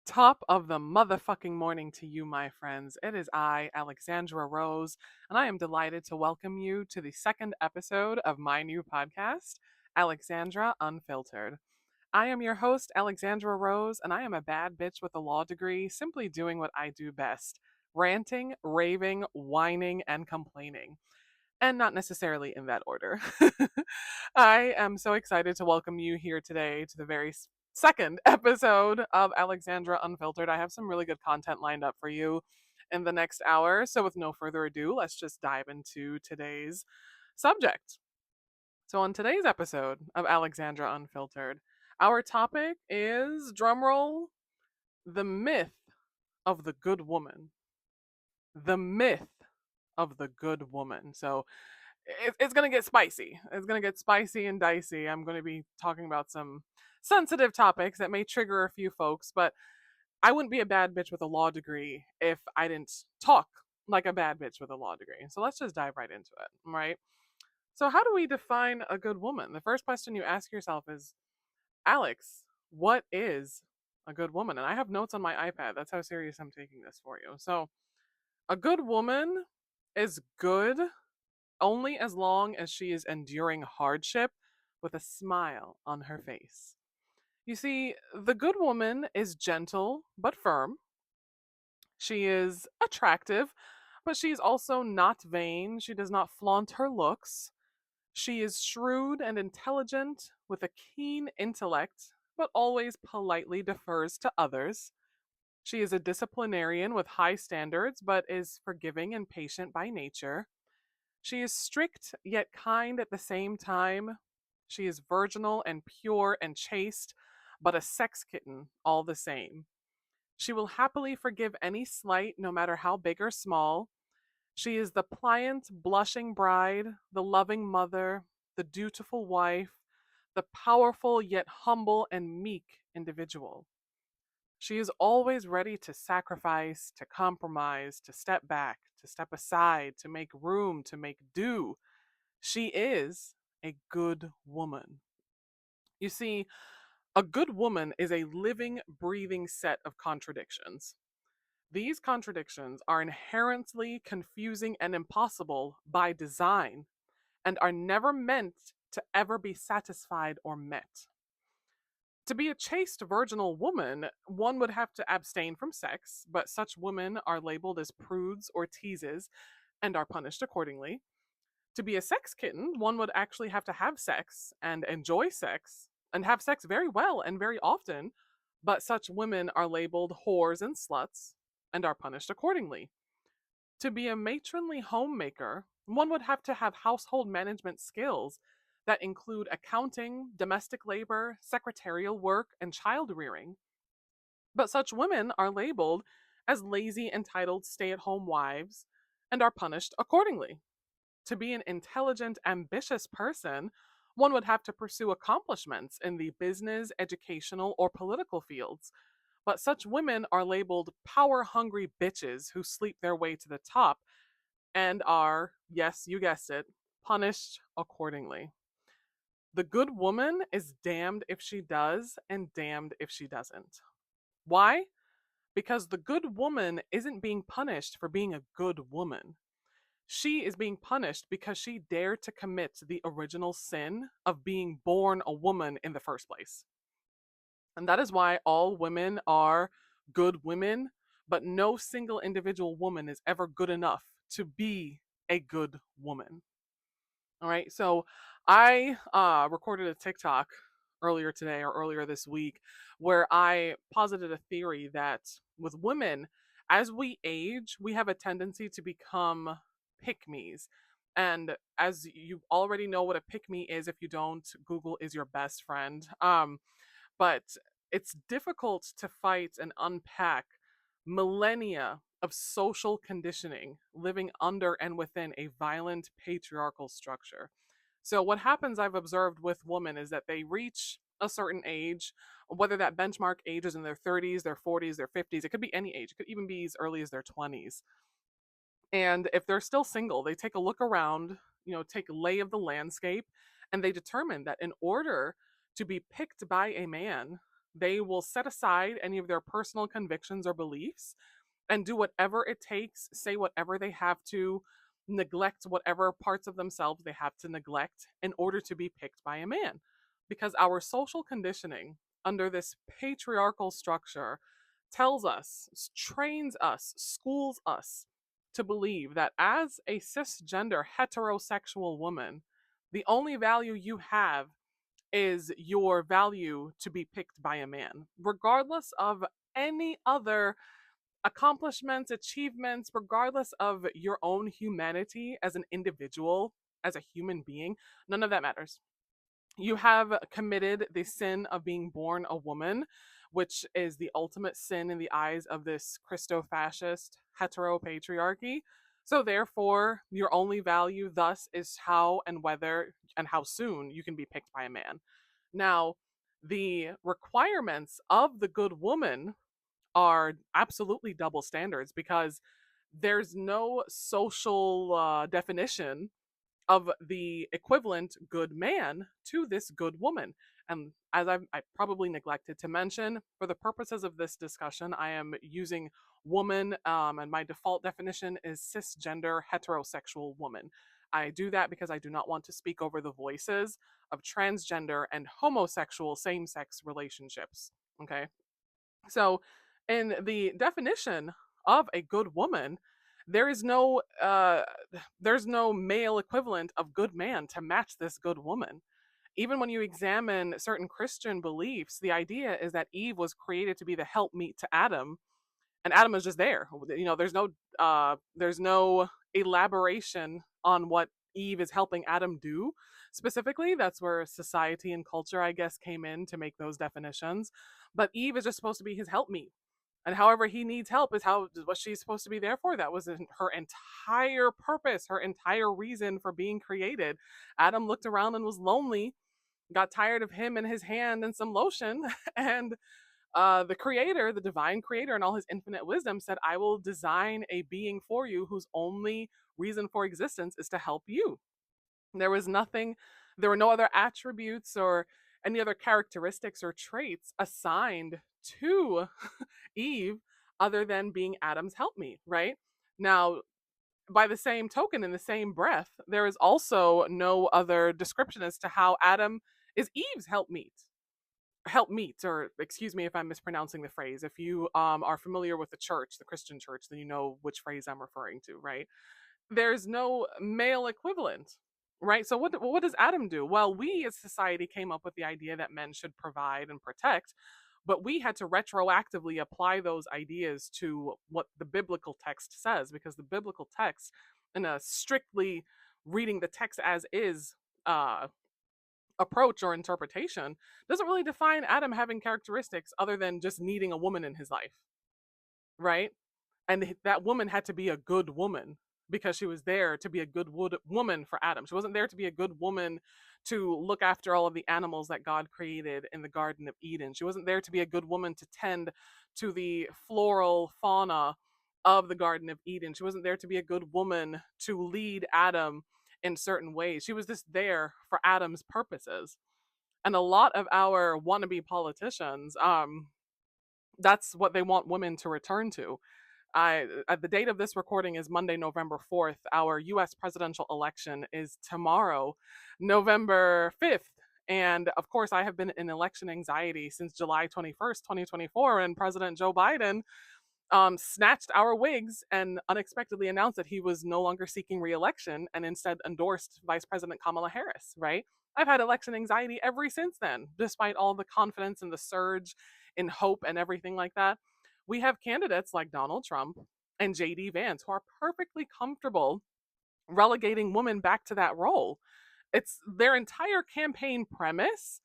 Top of the motherfucking morning to you, my friends. It is I, Alexandra Rose, and I am delighted to welcome you to the second episode of my new podcast, Alexandra Unfiltered. I am your host, Alexandra Rose, and I am a bad bitch with a law degree, simply doing what I do best ranting, raving, whining, and complaining. And not necessarily in that order. I am so excited to welcome you here today to the very second episode of Alexandra Unfiltered. I have some really good content lined up for you in the next hour. So, with no further ado, let's just dive into today's subject. So, on today's episode of Alexandra Unfiltered, our topic is drumroll, the myth of the good woman. The myth of the good woman. So, it's going to get spicy. It's going to get spicy and dicey. I'm going to be talking about some sensitive topics that may trigger a few folks, but I wouldn't be a bad bitch with a law degree if I didn't talk like a bad bitch with a law degree. So let's just dive right into it, right? So, how do we define a good woman? The first question you ask yourself is, Alex, what is a good woman? And I have notes on my iPad. That's how serious I'm taking this for you. So, a good woman is good only as long as she is enduring hardship with a smile on her face. You see, the good woman is gentle but firm. She is attractive, but she's also not vain. She does not flaunt her looks. She is shrewd and intelligent with a keen intellect, but always politely defers to others. She is a disciplinarian with high standards, but is forgiving and patient by nature. She is strict yet kind at the same time. She is virginal and pure and chaste, but a sex kitten all the same. She will happily forgive any slight, no matter how big or small. She is the pliant, blushing bride, the loving mother, the dutiful wife, the powerful yet humble and meek individual. She is always ready to sacrifice, to compromise, to step back, to step aside, to make room, to make do. She is a good woman. You see, a good woman is a living, breathing set of contradictions. These contradictions are inherently confusing and impossible by design and are never meant to ever be satisfied or met. To be a chaste virginal woman, one would have to abstain from sex, but such women are labeled as prudes or teases and are punished accordingly. To be a sex kitten, one would actually have to have sex and enjoy sex and have sex very well and very often, but such women are labeled whores and sluts and are punished accordingly. To be a matronly homemaker, one would have to have household management skills that include accounting, domestic labor, secretarial work, and child rearing. But such women are labeled as lazy, entitled stay at home wives and are punished accordingly. To be an intelligent, ambitious person, one would have to pursue accomplishments in the business, educational, or political fields. But such women are labeled power hungry bitches who sleep their way to the top and are, yes, you guessed it, punished accordingly. The good woman is damned if she does and damned if she doesn't. Why? Because the good woman isn't being punished for being a good woman. She is being punished because she dared to commit the original sin of being born a woman in the first place. And that is why all women are good women, but no single individual woman is ever good enough to be a good woman. All right. So I recorded a TikTok earlier today or earlier this week where I posited a theory that with women, as we age, we have a tendency to become pick me's. And as you already know what a pick me is, if you don't, Google is your best friend. But it's difficult to fight and unpack millennia of social conditioning living under and within a violent patriarchal structure. So, what happens, I've observed with women, is that they reach a certain age, whether that benchmark age is in their 30s, their 40s, their 50s, it could be any age, it could even be as early as their 20s. And if they're still single, they take a look around, take a lay of the landscape, and they determine that in order to be picked by a man, They will set aside any of their personal convictions or beliefs and do whatever it takes, say whatever they have to, neglect whatever parts of themselves they have to neglect in order to be picked by a man. Because our social conditioning under this patriarchal structure tells us, trains us, schools us to believe that as a cisgender heterosexual woman, the only value you have is your value to be picked by a man, regardless of any other accomplishments, achievements, regardless of your own humanity as an individual, as a human being. None of that matters. You have committed the sin of being born a woman, which is the ultimate sin in the eyes of this Christo fascist heteropatriarchy. So, therefore, your only value thus is how and whether and how soon you can be picked by a man. Now, the requirements of the good woman are absolutely double standards because there's no social definition of the equivalent good man to this good woman. And as I probably neglected to mention, for the purposes of this discussion, I am using woman, and my default definition is cisgender heterosexual woman. I do that because I do not want to speak over the voices of transgender and homosexual same sex relationships. Okay. So, in the definition of a good woman, there is no there's no male equivalent of good man to match this good woman. Even when you examine certain Christian beliefs, the idea is that Eve was created to be the helpmeet to Adam, and Adam is just there. There's no elaboration on what Eve is helping Adam do specifically. That's where society and culture, I guess, came in to make those definitions. But Eve is just supposed to be his helpmeet, and however he needs help is how what she's supposed to be there for. That was her entire purpose, her entire reason for being created. Adam looked around and was lonely, got tired of him and his hand and some lotion, and the creator, the divine creator, in all his infinite wisdom, said, I will design a being for you whose only reason for existence is to help you. There was nothing, there were no other attributes or any other characteristics or traits assigned to Eve other than being Adam's helpmeet, right? Now, by the same token, in the same breath, there is also no other description as to how Adam is Eve's helpmeet, or excuse me if I'm mispronouncing the phrase. If you are familiar with the church, the Christian church, then you know which phrase I'm referring to, right? There's no male equivalent, right? So what does Adam do? Well, we as society came up with the idea that men should provide and protect, but we had to retroactively apply those ideas to what the biblical text says, because the biblical text, in a strictly reading the text as is approach or interpretation, doesn't really define Adam having characteristics other than just needing a woman in his life, right? And that woman had to be a good woman because she was there to be a good woman for Adam. She wasn't there to be a good woman to look after all of the animals that God created in the Garden of Eden. She wasn't there to be a good woman to tend to the floral fauna of the Garden of Eden. She wasn't there to be a good woman to lead Adam in certain ways. She was just there for Adam's purposes. And a lot of our wannabe politicians, that's what they want women to return to. At the date of this recording is Monday, November 4th. Our US presidential election is tomorrow, November 5th. And of course, I have been in election anxiety since July 21st, 2024, and President Joe Biden snatched our wigs and unexpectedly announced that he was no longer seeking re-election and instead endorsed Vice President Kamala Harris, right? I've had election anxiety ever since then, despite all the confidence and the surge in hope and everything like that. We have candidates like Donald Trump and JD Vance who are perfectly comfortable relegating women back to that role. It's their entire campaign premise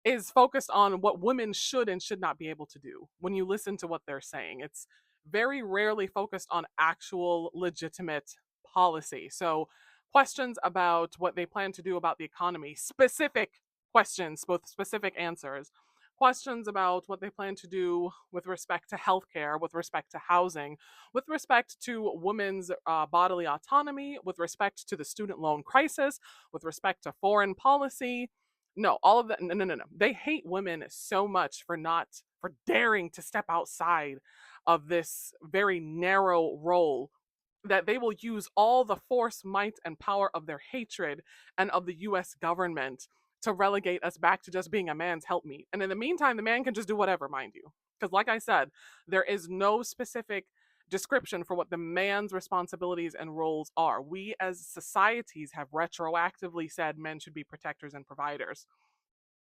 is focused on what women should and should not be able to do. When you listen to what they're saying, it's very rarely focused on actual legitimate policy. So, questions about what they plan to do about the economy, specific questions, both specific answers. Questions about what they plan to do with respect to healthcare, with respect to housing, with respect to women's bodily autonomy, with respect to the student loan crisis, with respect to foreign policy, No, all of that. No, no, no, no. They hate women so much for daring to step outside of this very narrow role that they will use all the force, might, and power of their hatred and of the US government to relegate us back to just being a man's helpmeet. And in the meantime, the man can just do whatever, mind you. Because, like I said, there is no specific description for what the man's responsibilities and roles are. We as societies have retroactively said men should be protectors and providers,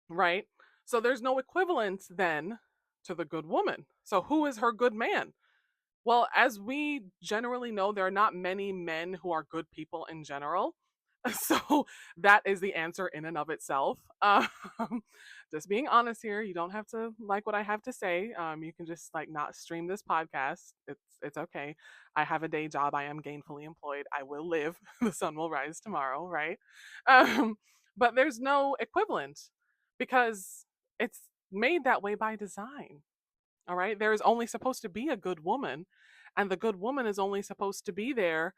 right? So there's no equivalent then to the good woman. So who is her good man? Well, as we generally know, there are not many men who are good people in general. So that is the answer in and of itself. Just being honest here, you don't have to like what I have to say. You can just like not stream this podcast. It's okay. I have a day job. I am gainfully employed. I will live. The sun will rise tomorrow, right? Um, but there's no equivalent because it's made that way by design. All right. There is only supposed to be a good woman, and the good woman is only supposed to be there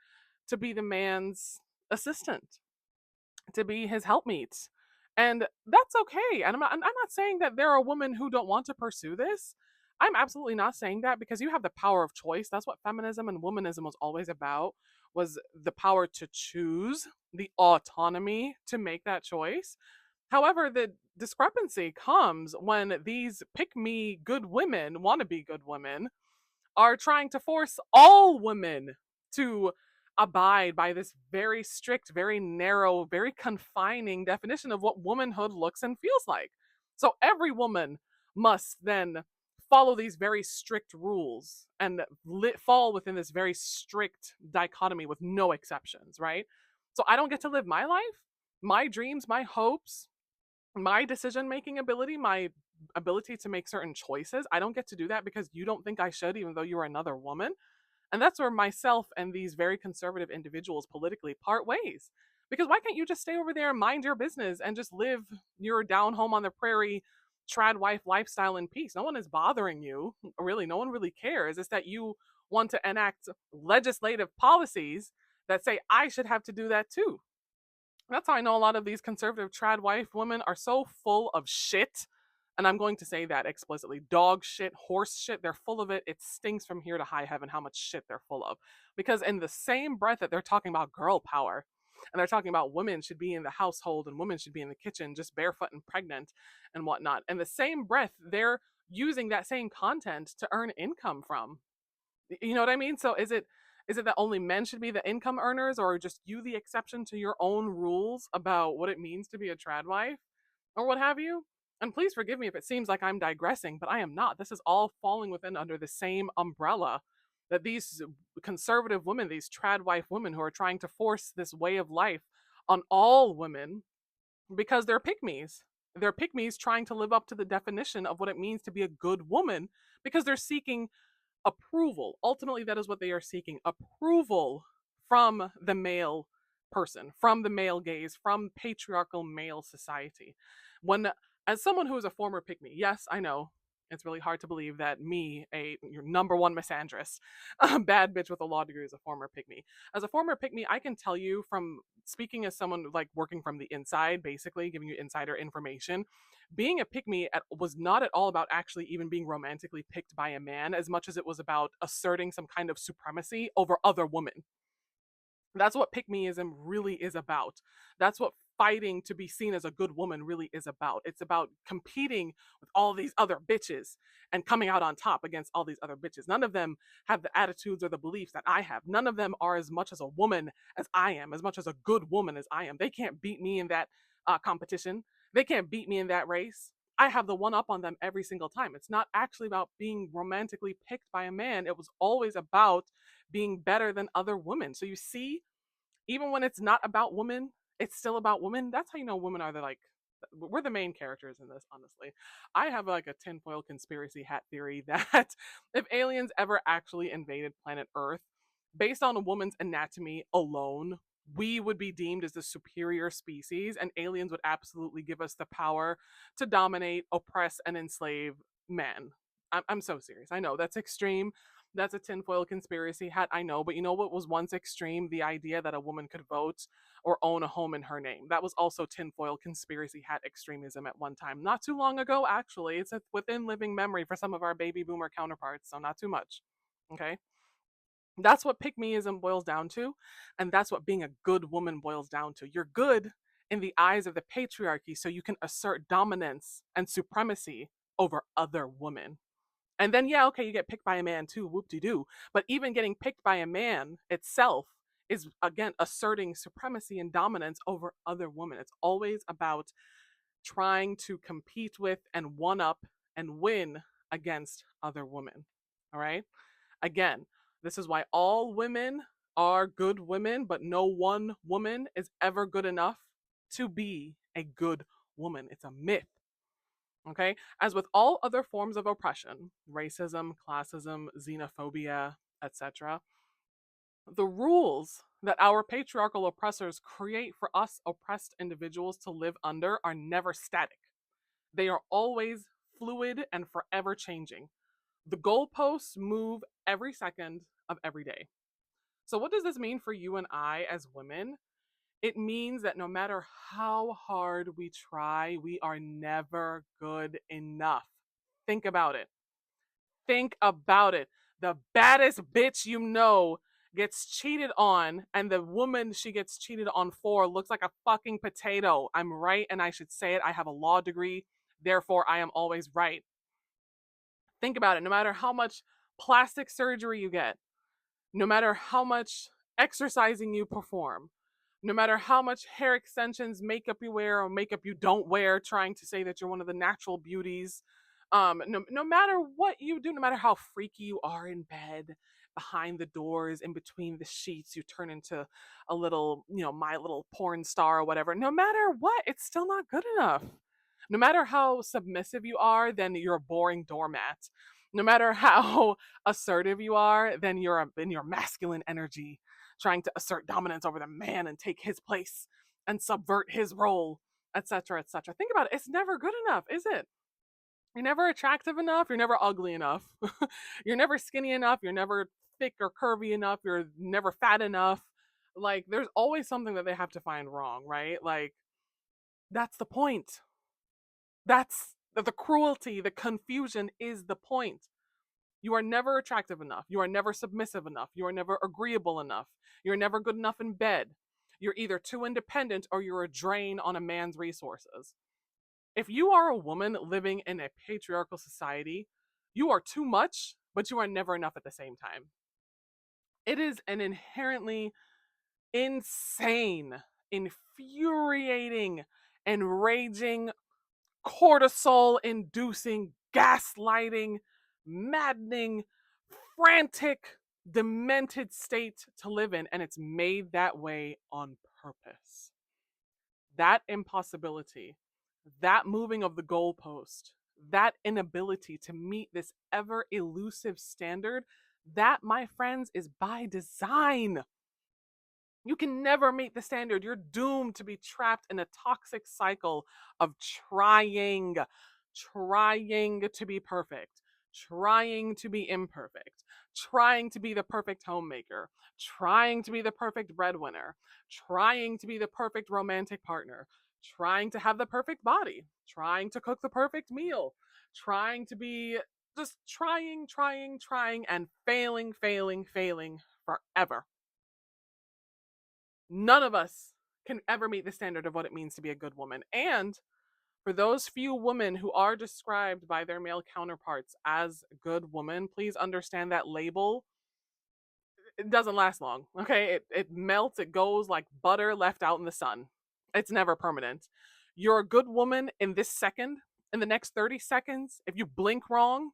to be the man's assistant, to be his helpmeet. And that's okay. And I'm not saying that there are women who don't want to pursue this. I'm absolutely not saying that because you have the power of choice. That's what feminism and womanism was always about, was the power to choose, the autonomy to make that choice. However, the discrepancy comes when these pick me good women, wannabe good women, are trying to force all women to abide by this very strict, very narrow, very confining definition of what womanhood looks and feels like. So every woman must then follow these very strict rules and fall within this very strict dichotomy with no exceptions, right? So I don't get to live my life, my dreams, my hopes, my decision making ability, my ability to make certain choices. I don't get to do that because you don't think I should, even though you're another woman. And that's where myself and these very conservative individuals politically part ways. Because why can't you just stay over there and mind your business and just live your down home on the prairie trad wife lifestyle in peace? No one is bothering you. Really, no one really cares. It's that you want to enact legislative policies that say I should have to do that too. That's how I know a lot of these conservative trad wife women are so full of shit. And I'm going to say that explicitly. Dog shit, horse shit, they're full of it. It stings from here to high heaven how much shit they're full of. Because in the same breath that they're talking about girl power, and they're talking about women should be in the household and women should be in the kitchen, just barefoot and pregnant and whatnot. In the same breath, they're using that same content to earn income from. You know what I mean? So is it that only men should be the income earners, or just you the exception to your own rules about what it means to be a trad wife or what have you? And please forgive me if it seems like I'm digressing, but I am not. This is all falling within under the same umbrella that these conservative women, these trad wife women who are trying to force this way of life on all women because they're pygmies. They're pygmies trying to live up to the definition of what it means to be a good woman because they're seeking approval. Ultimately, that is what they are seeking, approval from the male person, from the male gaze, from patriarchal male society. When, as someone who is a former pick me, yes, I know it's really hard to believe that me, your number one misandrist, a bad bitch with a law degree, is a former pick me. As a former pick me, I can tell you from speaking as someone like working from the inside, basically giving you insider information, being a pick me was not at all about actually even being romantically picked by a man as much as it was about asserting some kind of supremacy over other women. That's what pick meism really is about. That's what fighting to be seen as a good woman really is about. It's about competing with all these other bitches and coming out on top against all these other bitches. None of them have the attitudes or the beliefs that I have. None of them are as much as a woman as I am, as much as a good woman as I am. They can't beat me in that competition. They can't beat me in that race. I have the one up on them every single time. It's not actually about being romantically picked by a man. It was always about being better than other women. So you see, even when it's not about women, it's still about women. That's how you know women are we're the main characters in this, honestly. I have like a tinfoil conspiracy hat theory that if aliens ever actually invaded planet Earth, based on a woman's anatomy alone, we would be deemed as the superior species, and aliens would absolutely give us the power to dominate, oppress, and enslave men. I'm so serious. I know that's extreme, That's a tinfoil conspiracy hat, I know, but you know what was once extreme? The idea that a woman could vote or own a home in her name. That was also tinfoil conspiracy hat extremism at one time. Not too long ago, actually. It's within living memory for some of our baby boomer counterparts, so not too much. Okay? That's what pick meism boils down to, and that's what being a good woman boils down to. You're good in the eyes of the patriarchy so you can assert dominance and supremacy over other women. And then, yeah, okay, you get picked by a man too, whoop de doo. But even getting picked by a man itself is, again, asserting supremacy and dominance over other women. It's always about trying to compete with and one up and win against other women. All right? Again, this is why all women are good women, but no one woman is ever good enough to be a good woman. It's a myth. Okay? As with all other forms of oppression, racism, classism, xenophobia, etc., the rules that our patriarchal oppressors create for us oppressed individuals to live under are never static. They are always fluid and forever changing. The goalposts move every second of every day. So, what does this mean for you and I as women? It means that no matter how hard we try, we are never good enough. Think about it. Think about it. The baddest bitch you know gets cheated on, and the woman she gets cheated on for looks like a fucking potato. I'm right, and I should say it. I have a law degree, therefore, I am always right. Think about it. No matter how much plastic surgery you get, no matter how much exercising you perform, no matter how much hair extensions, makeup you wear, or makeup you don't wear, trying to say that you're one of the natural beauties, no matter what you do, no matter how freaky you are in bed, behind the doors, in between the sheets, you turn into a little, my little porn star or whatever, no matter what, it's still not good enough. No matter how submissive you are, then you're a boring doormat. No matter how assertive you are, then you're in your masculine energy, trying to assert dominance over the man and take his place and subvert his role, etc., etc. Think about it. It's never good enough, is it? You're never attractive enough. You're never ugly enough. You're never skinny enough. You're never thick or curvy enough. You're never fat enough. Like, there's always something that they have to find wrong, right? Like, that's the point. That's the cruelty, the confusion is the point. You are never attractive enough. You are never submissive enough. You are never agreeable enough. You're never good enough in bed. You're either too independent or you're a drain on a man's resources. If you are a woman living in a patriarchal society, you are too much, but you are never enough at the same time. It is an inherently insane, infuriating, enraging, cortisol inducing, gaslighting, maddening, frantic, demented state to live in, and it's made that way on purpose. That impossibility, that moving of the goalpost, that inability to meet this ever elusive standard, that, my friends, is by design. You can never meet the standard. You're doomed to be trapped in a toxic cycle of trying to be perfect, trying to be imperfect, trying to be the perfect homemaker, trying to be the perfect breadwinner, trying to be the perfect romantic partner, trying to have the perfect body, trying to cook the perfect meal, trying to be just trying, and failing forever. None of us can ever meet the standard of what it means to be a good woman. And for those few women who are described by their male counterparts as good women, please understand that label, it doesn't last long. Okay? It melts, it goes like butter left out in the sun. It's never permanent. You're a good woman in this second. In the next 30 seconds, if you blink wrong,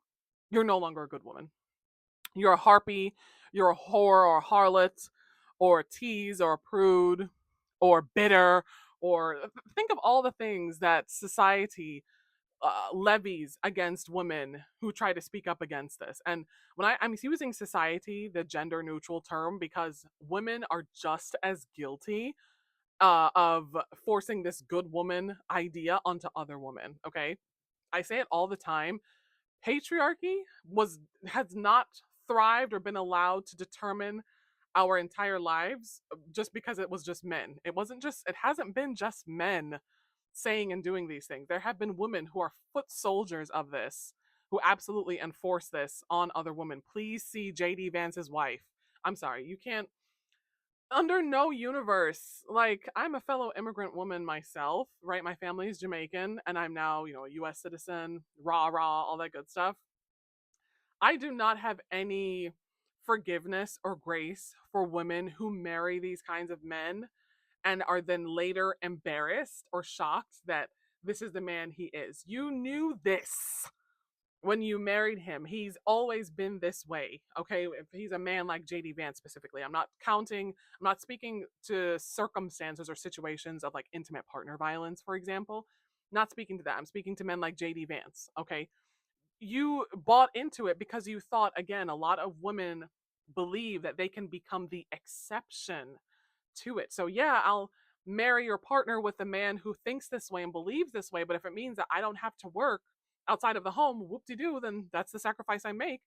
you're no longer a good woman. You're a harpy, you're a whore or a harlot, or a tease or a prude, or bitter, or think of all the things that society levies against women who try to speak up against this. And when I'm using society, the gender neutral term, because women are just as guilty of forcing this good woman idea onto other women. Okay, I say it all the time. Patriarchy has not thrived or been allowed to determine our entire lives just because it was just men. It hasn't been just men saying and doing these things. There have been women who are foot soldiers of this, who absolutely enforce this on other women. Please see JD Vance's wife. I'm sorry, you can't, under no universe, like, I'm a fellow immigrant woman myself, right? My family is Jamaican and I'm now, a US citizen, rah rah, all that good stuff. I do not have any forgiveness or grace for women who marry these kinds of men and are then later embarrassed or shocked that this is the man he is. You knew this when you married him. He's always been this way. Okay, if he's a man like JD Vance specifically, I'm not speaking to circumstances or situations of like intimate partner violence, for example. Not speaking to that. I'm speaking to men like JD Vance. Okay, you bought into it because you thought, again, a lot of women believe that they can become the exception to it. So yeah, I'll marry your partner with a man who thinks this way and believes this way, but if it means that I don't have to work outside of the home, whoop-de-doo, then that's the sacrifice I make.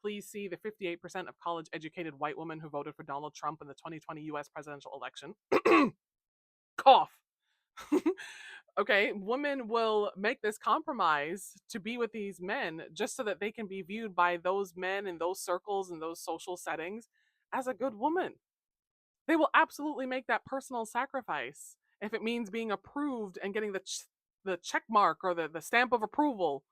Please see the 58% of college educated white women who voted for Donald Trump in the 2020 US presidential election. Cough. Okay, women will make this compromise to be with these men just so that they can be viewed by those men in those circles and those social settings as a good woman. They will absolutely make that personal sacrifice if it means being approved and getting the check mark or the stamp of approval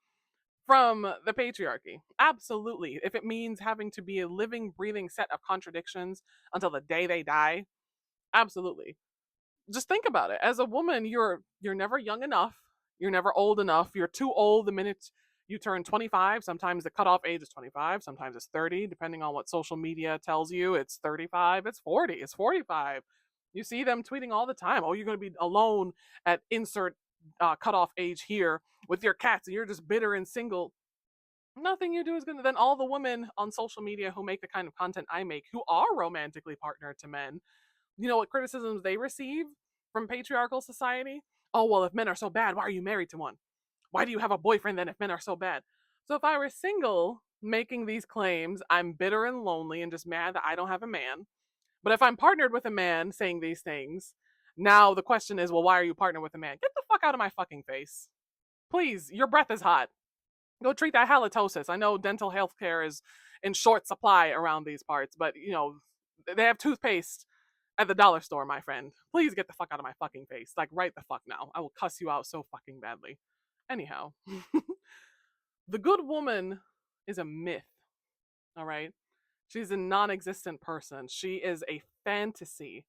from the patriarchy. Absolutely. If it means having to be a living, breathing set of contradictions until the day they die, absolutely. Just think about it. As a woman, you're never young enough. You're never old enough. You're too old the minute you turn 25. Sometimes the cutoff age is 25. Sometimes it's 30, depending on what social media tells you. It's 35. It's 40. It's 45. You see them tweeting all the time. Oh, you're going to be alone at insert cutoff age here with your cats, and you're just bitter and single. Nothing you do is going to. Then all the women on social media who make the kind of content I make, who are romantically partnered to men, you know what criticisms they receive from patriarchal society? Oh, well, if men are so bad, why are you married to one? Why do you have a boyfriend then if men are so bad? So if I were single making these claims, I'm bitter and lonely and just mad that I don't have a man. But if I'm partnered with a man saying these things, now the question is, well, why are you partnered with a man? Get the fuck out of my fucking face. Please, your breath is hot. Go treat that halitosis. I know dental health care is in short supply around these parts, but they have toothpaste at the dollar store, my friend. Please get the fuck out of my fucking face. Like, right the fuck now. I will cuss you out so fucking badly. Anyhow, the good woman is a myth, all right? She's a non existent person. She is a fantasy.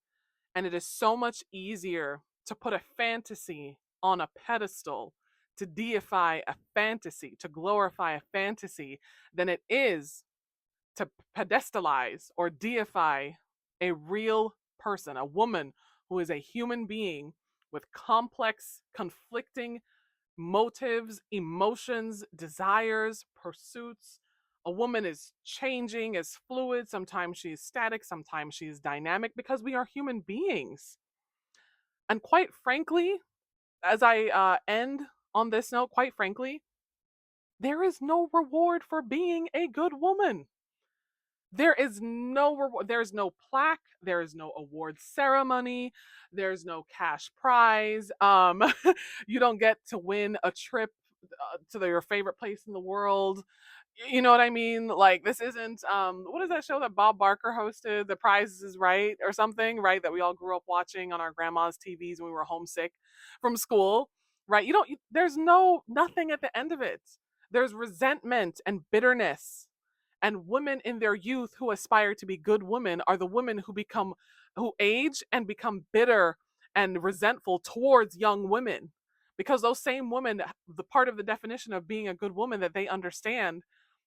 And it is so much easier to put a fantasy on a pedestal, to deify a fantasy, to glorify a fantasy, than it is to pedestalize or deify a real person, a woman who is a human being with complex, conflicting motives, emotions, desires, pursuits. A woman is changing, is fluid. Sometimes she's static, sometimes she's dynamic, because we are human beings. And quite frankly, as I end on this note, quite frankly, there is no reward for being a good woman. There is no reward. There's no plaque. There is no award ceremony. There's no cash prize. You don't get to win a trip to your favorite place in the world. You know what I mean? Like, this isn't what is that show that Bob Barker hosted? The Price is Right or something, right? That we all grew up watching on our grandma's TVs when we were homesick from school, right? There's nothing at the end of it. There's resentment and bitterness. And women in their youth who aspire to be good women are the women who age and become bitter and resentful towards young women. Because those same women, the part of the definition of being a good woman that they understand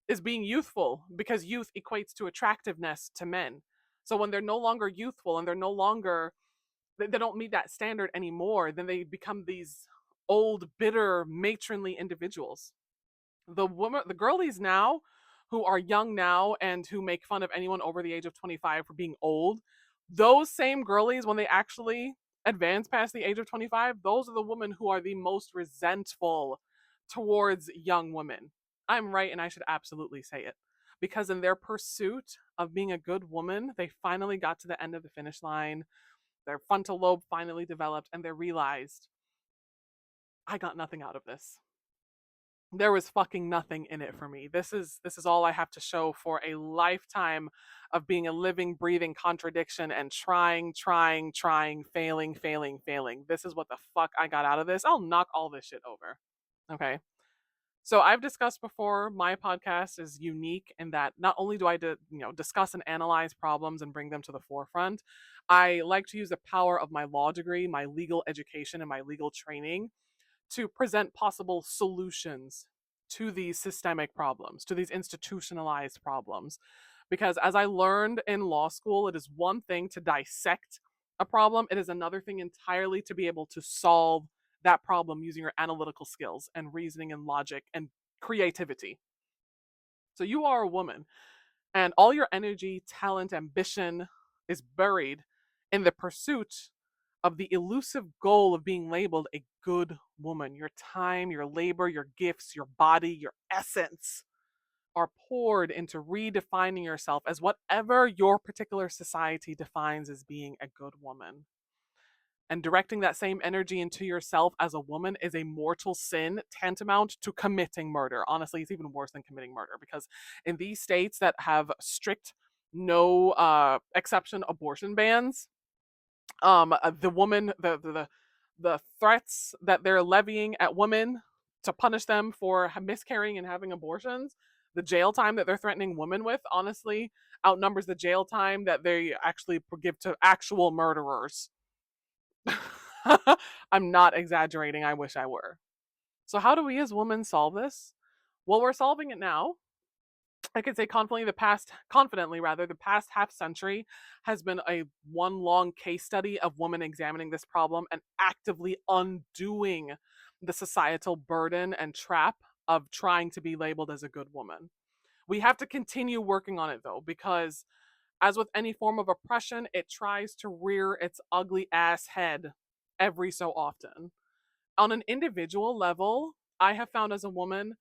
is being youthful, because youth equates to attractiveness to men. So when they're no longer youthful and they don't meet that standard anymore, then they become these old, bitter, matronly individuals. The girlies now who are young now and who make fun of anyone over the age of 25 for being old, those same girlies, when they actually advance past the age of 25, those are the women who are the most resentful towards young women. I'm right and I should absolutely say it. because in their pursuit of being a good woman, they finally got to the end of the finish line. Their frontal lobe finally developed, and they realized, I got nothing out of this. There was fucking nothing in it for me. This is all I have to show for a lifetime of being a living, breathing contradiction and trying, failing. This is what the fuck I got out of this. I'll knock all this shit over. Okay. So I've discussed before, my podcast is unique in that not only do I discuss and analyze problems and bring them to the forefront, I like to use the power of my law degree, my legal education, and my legal training to present possible solutions to these systemic problems, to these institutionalized problems. Because as I learned in law school, it is one thing to dissect a problem, it is another thing entirely to be able to solve that problem using your analytical skills and reasoning and logic and creativity. So you are a woman, and all your energy, talent, ambition is buried in the pursuit of the elusive goal of being labeled a good woman. Your time, your labor, your gifts, your body, your essence are poured into redefining yourself as whatever your particular society defines as being a good woman. And directing that same energy into yourself as a woman is a mortal sin tantamount to committing murder. Honestly, it's even worse than committing murder, because in these states that have strict, no exception abortion bans, the woman, the threats that they're levying at women to punish them for miscarrying and having abortions, the jail time that they're threatening women with, honestly, outnumbers the jail time that they actually give to actual murderers. I'm not exaggerating. I wish I were. So how do we as women solve this? Well, we're solving it now. I could say confidently, the past half century has been a one long case study of women examining this problem and actively undoing the societal burden and trap of trying to be labeled as a good woman. We have to continue working on it though, because as with any form of oppression, it tries to rear its ugly ass head every so often. On an individual level, I have found as a woman,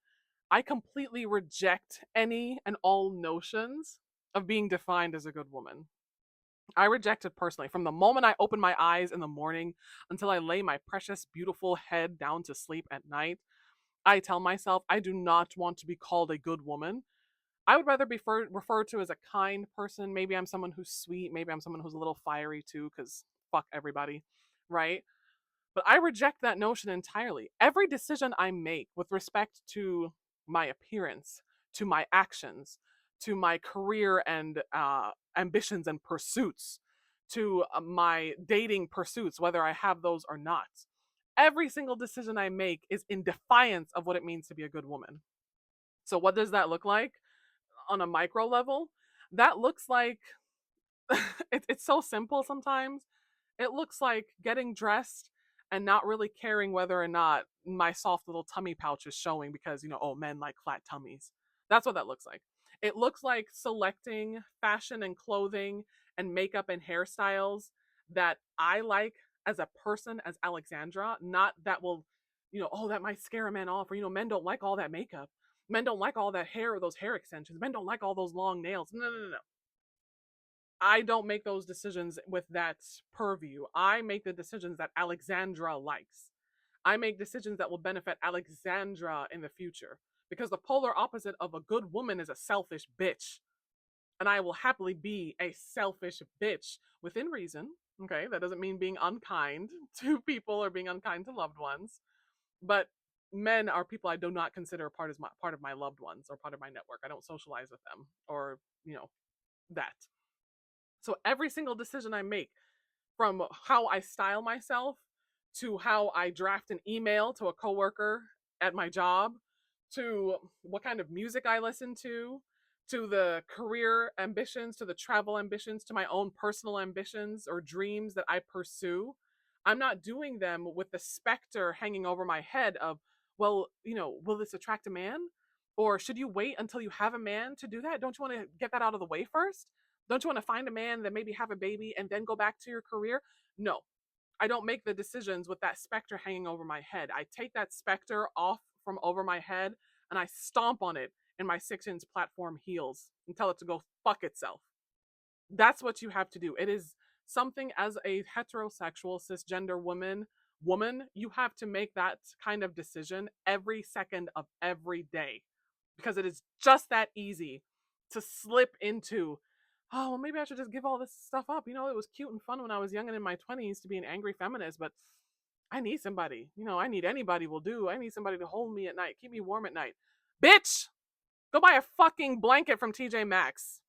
I completely reject any and all notions of being defined as a good woman. I reject it personally. From the moment I open my eyes in the morning until I lay my precious, beautiful head down to sleep at night, I tell myself I do not want to be called a good woman. I would rather be referred to as a kind person. Maybe I'm someone who's sweet. Maybe I'm someone who's a little fiery too, because fuck everybody, right? But I reject that notion entirely. Every decision I make with respect to my appearance, to my actions, to my career and ambitions and pursuits, to my dating pursuits, whether I have those or not, every single decision I make is in defiance of what it means to be a good woman. So, what does that look like on a micro level? That looks like it's so simple sometimes. It looks like getting dressed and not really caring whether or not my soft little tummy pouch is showing because, oh, men like flat tummies. That's what that looks like. It looks like selecting fashion and clothing and makeup and hairstyles that I like as a person, as Alexandra, not that will, oh, that might scare a man off, or, men don't like all that makeup. Men don't like all that hair or those hair extensions. Men don't like all those long nails. No. I don't make those decisions with that purview. I make the decisions that Alexandra likes. I make decisions that will benefit Alexandra in the future. Because the polar opposite of a good woman is a selfish bitch. And I will happily be a selfish bitch within reason. Okay, that doesn't mean being unkind to people or being unkind to loved ones. But men are people I do not consider part of my loved ones or part of my network. I don't socialize with them or, that. So every single decision I make, from how I style myself to how I draft an email to a coworker at my job, to what kind of music I listen to the career ambitions, to the travel ambitions, to my own personal ambitions or dreams that I pursue, I'm not doing them with the specter hanging over my head of, well, will this attract a man? Or should you wait until you have a man to do that? Don't you want to get that out of the way first? Don't you want to find a man that maybe have a baby and then go back to your career? No, I don't make the decisions with that specter hanging over my head. I take that specter off from over my head and I stomp on it in my 6-inch platform heels and tell it to go fuck itself. That's what you have to do. It is something as a heterosexual cisgender woman, you have to make that kind of decision every second of every day, because it is just that easy to slip into, oh, well, maybe I should just give all this stuff up. It was cute and fun when I was young and in my 20s to be an angry feminist, but I need somebody. I need anybody will do. I need somebody to hold me at night, keep me warm at night. Bitch, go buy a fucking blanket from TJ Maxx.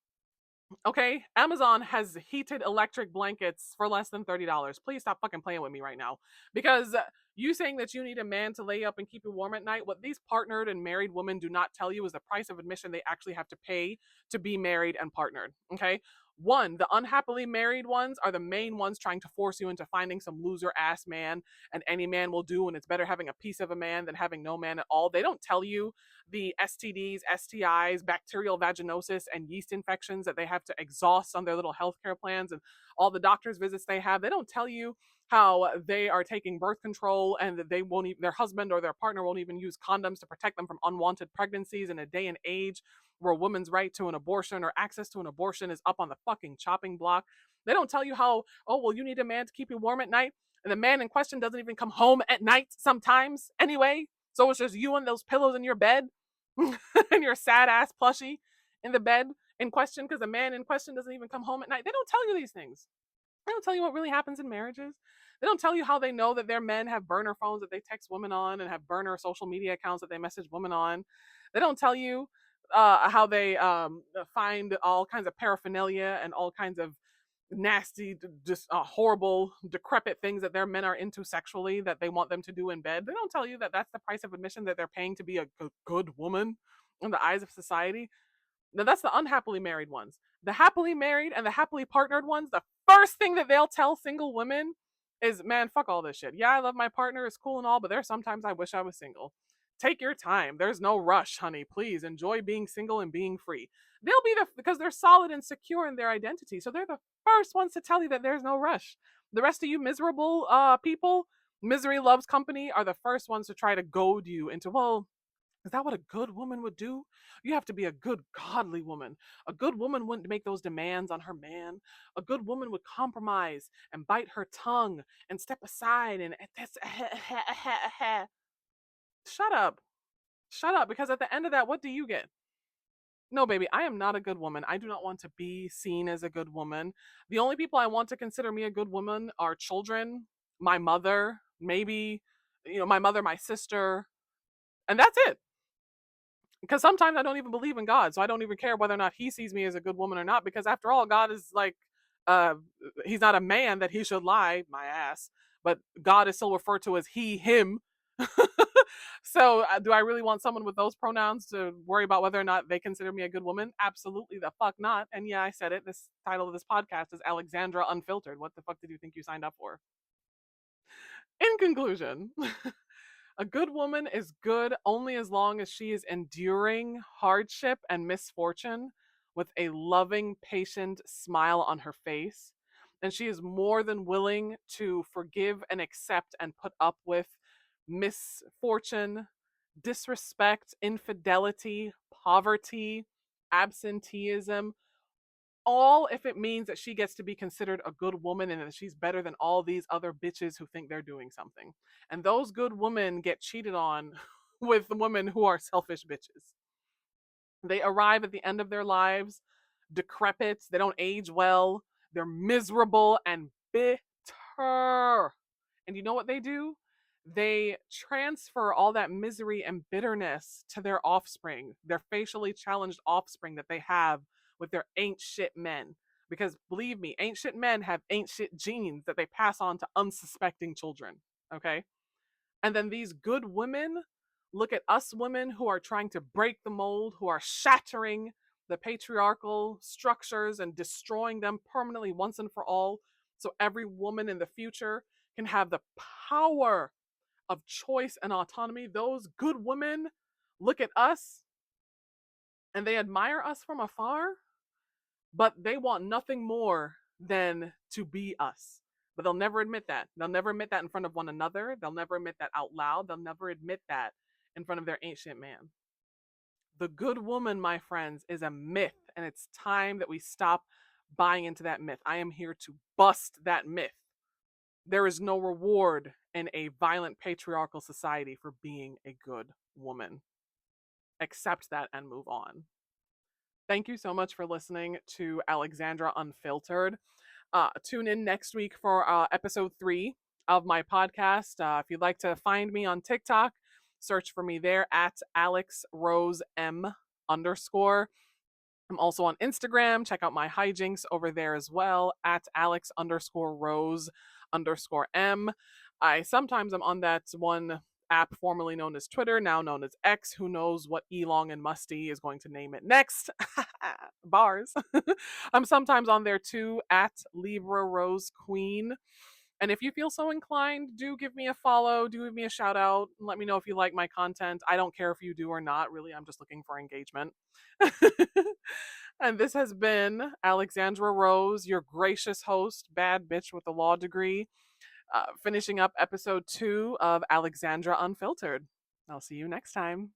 Okay, Amazon has heated electric blankets for less than $30. Please stop fucking playing with me right now. Because you saying that you need a man to lay up and keep you warm at night, what these partnered and married women do not tell you is the price of admission they actually have to pay to be married and partnered. Okay? One, the unhappily married ones are the main ones trying to force you into finding some loser ass man, and any man will do, and it's better having a piece of a man than having no man at all. They don't tell you the STDs, STIs, bacterial vaginosis, and yeast infections that they have to exhaust on their little healthcare plans, and all the doctor's visits they have. They don't tell you how they are taking birth control and that they won't even, their husband or their partner won't even use condoms to protect them from unwanted pregnancies in a day and age where a woman's right to an abortion or access to an abortion is up on the fucking chopping block. They don't tell you how, oh, well, you need a man to keep you warm at night, and the man in question doesn't even come home at night sometimes anyway. So it's just you and those pillows in your bed and your sad ass plushie in the bed in question, because the man in question doesn't even come home at night. They don't tell you these things. They don't tell you what really happens in marriages. They don't tell you how they know that their men have burner phones that they text women on and have burner social media accounts that they message women on. They don't tell you how they find all kinds of paraphernalia and all kinds of nasty, just horrible, decrepit things that their men are into sexually that they want them to do in bed. They don't tell you that that's the price of admission that they're paying to be a good woman in the eyes of society. Now, that's the unhappily married ones. The happily married and the happily partnered ones, the first thing that they'll tell single women is, man, fuck all this shit. Yeah, I love my partner, it's cool and all, but there's sometimes I wish I was single. Take your time. There's no rush, honey. Please enjoy being single and being free. They'll be because they're solid and secure in their identity. So they're the first ones to tell you that there's no rush. The rest of you miserable people, misery loves company, are the first ones to try to goad you into, well, is that what a good woman would do? You have to be a good, godly woman. A good woman wouldn't make those demands on her man. A good woman would compromise and bite her tongue and step aside and shut up. Shut up, because at the end of that, what do you get? No, baby, I am not a good woman. I do not want to be seen as a good woman. The only people I want to consider me a good woman are children, my mother, maybe, my mother, my sister, and that's it. Because sometimes I don't even believe in God, so I don't even care whether or not he sees me as a good woman or not, because after all, God is like, uh he's not a man that he should lie, my ass, but God is still referred to as he, him. So do I really want someone with those pronouns to worry about whether or not they consider me a good woman? Absolutely the fuck not. And yeah, I said it, this title of this podcast is Alexandra Unfiltered. What the fuck did you think you signed up for? In conclusion, a good woman is good only as long as she is enduring hardship and misfortune with a loving, patient smile on her face. And she is more than willing to forgive and accept and put up with misfortune, disrespect, infidelity, poverty, absenteeism, all if it means that she gets to be considered a good woman and that she's better than all these other bitches who think they're doing something. And those good women get cheated on with the women who are selfish bitches. They arrive at the end of their lives decrepit, they don't age well, they're miserable and bitter. And you know what they do? They transfer all that misery and bitterness to their offspring, their facially challenged offspring that they have with their ain't shit men. Because believe me, ain't shit men have ain't shit genes that they pass on to unsuspecting children. Okay? And then these good women look at us women who are trying to break the mold, who are shattering the patriarchal structures and destroying them permanently once and for all, so every woman in the future can have the power of choice and autonomy. Those good women look at us and they admire us from afar, but they want nothing more than to be us. But they'll never admit that. They'll never admit that in front of one another. They'll never admit that out loud. They'll never admit that in front of their ancient man. The good woman, my friends, is a myth, and it's time that we stop buying into that myth. I am here to bust that myth. There is no reward in a violent patriarchal society for being a good woman. Accept that and move on. Thank you so much for listening to Alexandra Unfiltered. Tune in next week for episode 3 of my podcast. If you'd like to find me on TikTok, search for me there at AlexRoseM_. I'm also on Instagram. Check out my hijinks over there as well at Alex_Rose_M. Sometimes I'm on that one app formerly known as Twitter, now known as X. Who knows what Elon and Musty is going to name it next? Bars. I'm sometimes on there too at Libra Rose Queen. And if you feel so inclined, do give me a follow, do give me a shout out, and let me know if you like my content. I don't care if you do or not, really, I'm just looking for engagement. And this has been Alexandra Rose, your gracious host, bad bitch with a law degree, finishing up episode 2 of Alexandra Unfiltered. I'll see you next time.